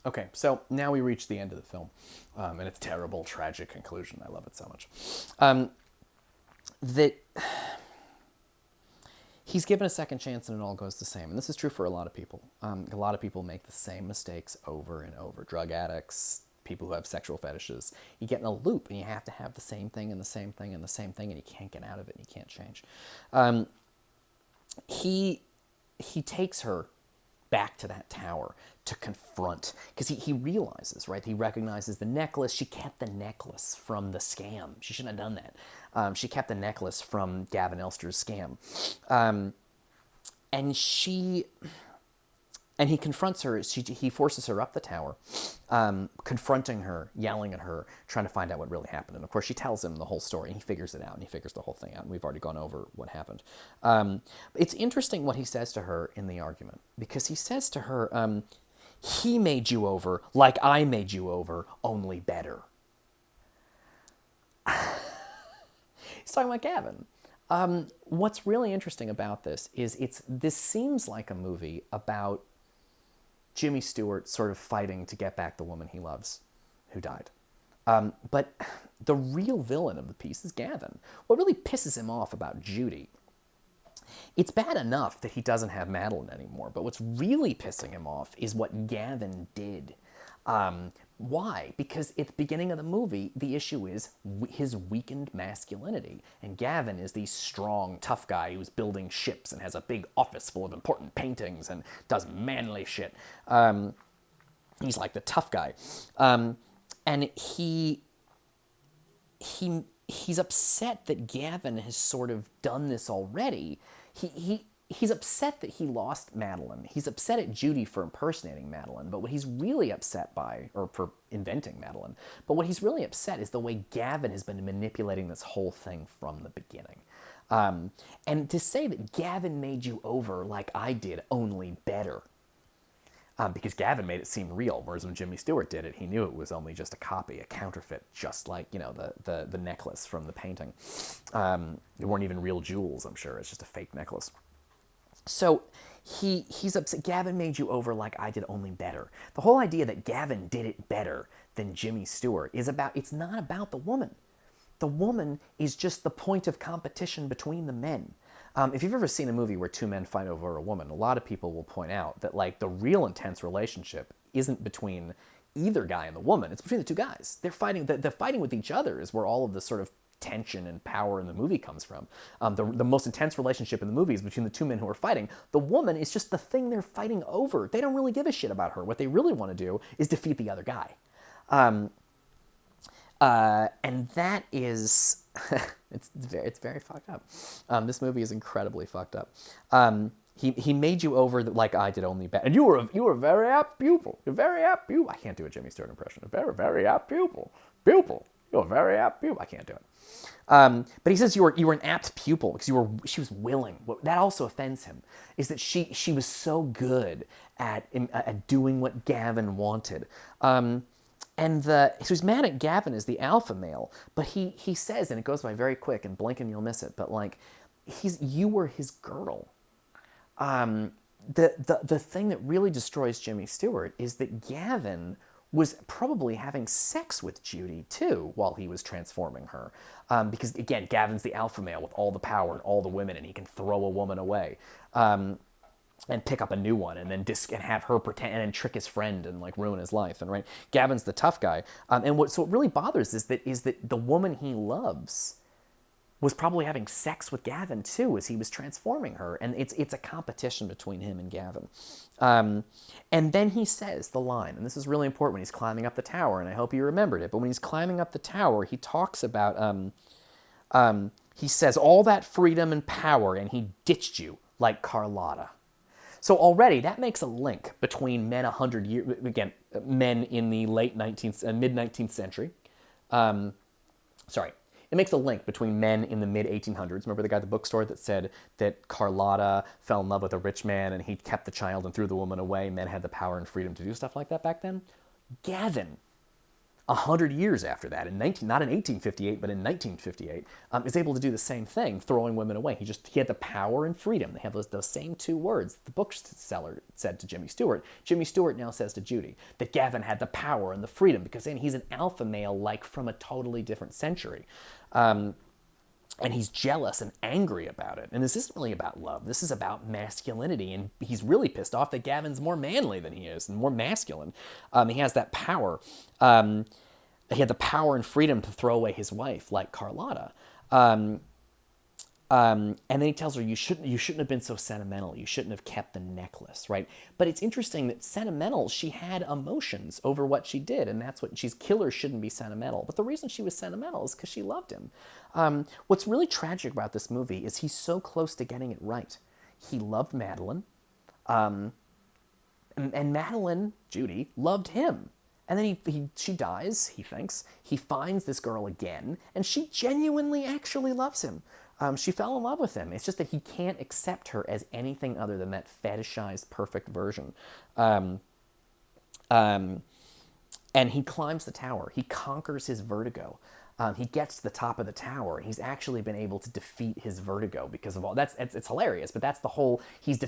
Okay, so now we reach the end of the film, and its terrible, tragic conclusion. I love it so much. That he's given a second chance and it all goes the same. And this is true for a lot of people. A lot of people make the same mistakes over and over. Drug addicts, people who have sexual fetishes. You get in a loop and you have to have the same thing and the same thing and the same thing, and you can't get out of it and you can't change. He takes her back to that tower to confront, because he realizes, right? He recognizes the necklace. She kept the necklace from the scam. She shouldn't have done that. She kept the necklace from Gavin Elster's scam. And she and he confronts her. He forces her up the tower, confronting her, yelling at her, trying to find out what really happened. And of course, she tells him the whole story, and he figures it out, and he figures the whole thing out. And we've already gone over what happened. It's interesting what he says to her in the argument, because he says to her, he made you over like I made you over, only better. He's talking about Gavin. What's really interesting about this is this seems like a movie about Jimmy Stewart sort of fighting to get back the woman he loves who died. But the real villain of the piece is Gavin. What really pisses him off about Judy, it's bad enough that he doesn't have Madeline anymore, but what's really pissing him off is what Gavin did. Why? Because at the beginning of the movie, the issue is his weakened masculinity. And Gavin is the strong, tough guy who's building ships and has a big office full of important paintings and does manly shit. He's like the tough guy. And he's upset that Gavin has sort of done this already. He's upset that he lost Madeline. He's upset at Judy for impersonating Madeline, but what he's really upset by, or for inventing Madeline, but what he's really upset is the way Gavin has been manipulating this whole thing from the beginning. And to say that Gavin made you over like I did, only better. Because Gavin made it seem real, whereas when Jimmy Stewart did it, he knew it was only just a copy, a counterfeit, just like, the necklace from the painting. They weren't even real jewels, I'm sure. It's just a fake necklace. So he's upset. Gavin made you over like I did, only better. The whole idea that Gavin did it better than Jimmy Stewart it's not about the woman. The woman is just the point of competition between the men. If you've ever seen a movie where two men fight over a woman, a lot of people will point out that like the real intense relationship isn't between either guy and the woman. It's between the two guys. They're fighting. The fighting with each other is where all of the sort of tension and power in the movie comes from. The most intense relationship in the movie is between the two men who are fighting. The woman is just the thing they're fighting over. They don't really give a shit about her. What they really want to do is defeat the other guy. And that is, it's very fucked up. This movie is incredibly fucked up. He made you over like I did, only better. And you were a very apt pupil. You're very apt pupil. I can't do a Jimmy Stewart impression. A very, very apt pupil. Pupil. You're a very apt pupil. I can't do it. But he says you were an apt pupil because she was willing. What that also offends him is that she was so good at doing what Gavin wanted. So he's mad at Gavin as the alpha male, but he says, and it goes by very quick, and blink and you'll miss it, but like you were his girl. The thing that really destroys Jimmy Stewart is that Gavin was probably having sex with Judy too while he was transforming her. Because again, Gavin's the alpha male with all the power and all the women, and he can throw a woman away. And pick up a new one, and then and have her pretend and trick his friend and like ruin his life. And right, Gavin's the tough guy. And what really bothers is that the woman he loves was probably having sex with Gavin too as he was transforming her, and it's a competition between him and Gavin. And then he says the line, and this is really important when he's climbing up the tower, and I hope you remembered it. But when he's climbing up the tower, he talks about he says all that freedom and power, and he ditched you like Carlotta. So already that makes a link between men 100 years, again, men in the mid 19th century. It makes a link between men in the mid 1800s. Remember the guy at the bookstore that said that Carlotta fell in love with a rich man and he kept the child and threw the woman away. Men had the power and freedom to do stuff like that back then. Gavin 100 years after that, not in 1858, but in 1958, is able to do the same thing, throwing women away. He had the power and freedom. They have those same two words the bookseller said to Jimmy Stewart. Jimmy Stewart now says to Judy that Gavin had the power and the freedom because he's an alpha male, like from a totally different century. And he's jealous and angry about it. And this isn't really about love. This is about masculinity. And he's really pissed off that Gavin's more manly than he is and more masculine. He has that power. He had the power and freedom to throw away his wife, like Carlotta. And then he tells her, you shouldn't have been so sentimental. You shouldn't have kept the necklace, right? But it's interesting that sentimental, she had emotions over what she did, and that's what killers shouldn't be sentimental. But the reason she was sentimental is because she loved him. What's really tragic about this movie is he's so close to getting it right. He loved Madeline, and Madeline, Judy, loved him. And then she dies, he thinks. He finds this girl again, and she genuinely actually loves him. She fell in love with him. It's just that he can't accept her as anything other than that fetishized, perfect version. And he climbs the tower. He conquers his vertigo. He gets to the top of the tower. He's actually been able to defeat his vertigo because of all it's hilarious, but that's the whole, he's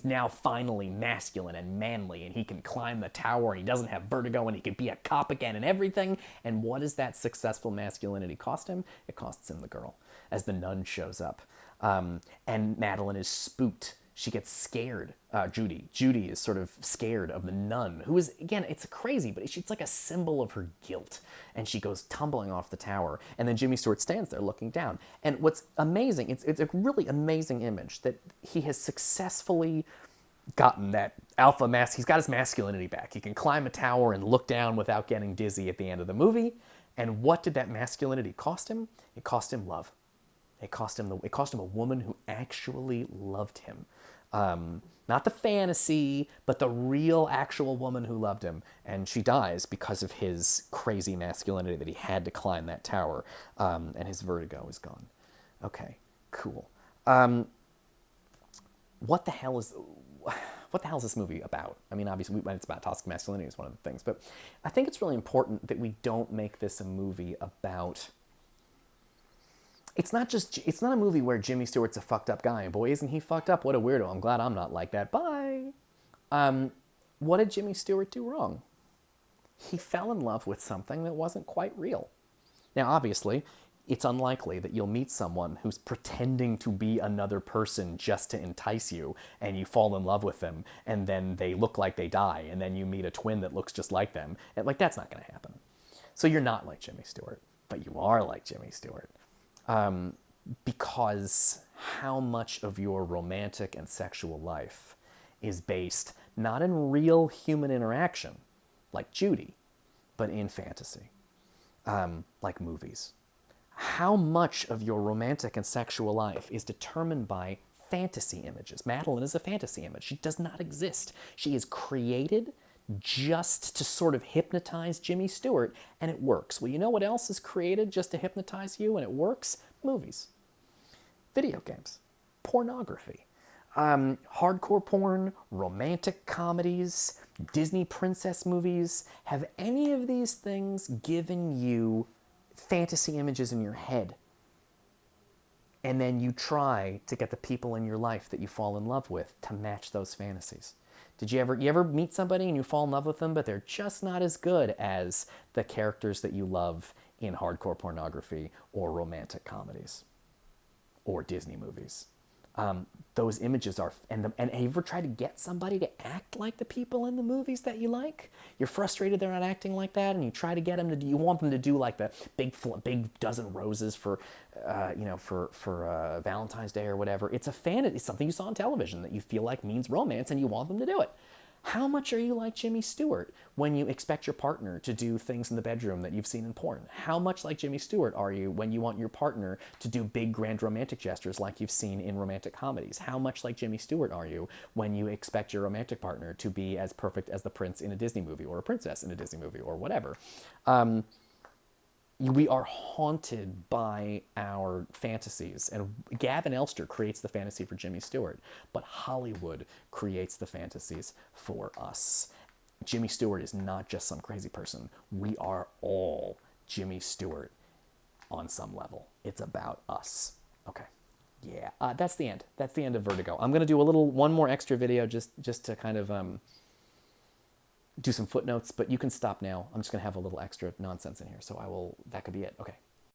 now finally masculine and manly, and he can climb the tower, and he doesn't have vertigo, and he can be a cop again and everything. And what does that successful masculinity cost him? It costs him the girl, as the nun shows up. And Madeline is spooked. She gets scared. Judy is sort of scared of the nun, who is, again, it's crazy, but it's like a symbol of her guilt. And she goes tumbling off the tower. And then Jimmy Stewart stands there looking down. And what's amazing, it's a really amazing image that he has successfully gotten that alpha mask. He's got his masculinity back. He can climb a tower and look down without getting dizzy at the end of the movie. And what did that masculinity cost him? It cost him love. It cost him a woman who actually loved him. Not the fantasy, but the real actual woman who loved him. And she dies because of his crazy masculinity that he had to climb that tower. And his vertigo is gone. Okay, cool. What the hell is this movie about? I mean, obviously, it's about toxic masculinity is one of the things. But I think it's really important that we don't make this a movie about... It's not a movie where Jimmy Stewart's a fucked up guy, and boy, isn't he fucked up. What a weirdo. I'm glad I'm not like that. Bye. What did Jimmy Stewart do wrong? He fell in love with something that wasn't quite real. Now, obviously, it's unlikely that you'll meet someone who's pretending to be another person just to entice you, and you fall in love with them, and then they look like they die, and then you meet a twin that looks just like them. And, that's not going to happen. So you're not like Jimmy Stewart, but you are like Jimmy Stewart. Because how much of your romantic and sexual life is based not in real human interaction, like Judy, but in fantasy, like movies. How much of your romantic and sexual life is determined by fantasy images? Madeline is a fantasy image. She does not exist. She is created just to sort of hypnotize Jimmy Stewart, and it works. Well, you know what else is created just to hypnotize you, and it works? Movies, video games, pornography, hardcore porn, romantic comedies, Disney princess movies. Have any of these things given you fantasy images in your head? And then you try to get the people in your life that you fall in love with to match those fantasies. Did you ever meet somebody and you fall in love with them, but they're just not as good as the characters that you love in hardcore pornography or romantic comedies or Disney movies? Those images are, and have you ever tried to get somebody to act like the people in the movies that you like? You're frustrated they're not acting like that, and you try to get them to. You want them to do like the big dozen roses for, for Valentine's Day or whatever. It's it's something you saw on television that you feel like means romance, and you want them to do it. How much are you like Jimmy Stewart when you expect your partner to do things in the bedroom that you've seen in porn? How much like Jimmy Stewart are you when you want your partner to do big, grand romantic gestures like you've seen in romantic comedies? How much like Jimmy Stewart are you when you expect your romantic partner to be as perfect as the prince in a Disney movie or a princess in a Disney movie or whatever? We are haunted by our fantasies, and Gavin Elster creates the fantasy for Jimmy Stewart, but Hollywood creates the fantasies for us. Jimmy Stewart is not just some crazy person. We are all Jimmy Stewart on some level. It's about us. Okay. Yeah, that's the end. That's the end of Vertigo. I'm gonna do one more extra video just to kind of do some footnotes, but you can stop now. I'm just gonna have a little extra nonsense in here, so that could be it. Okay.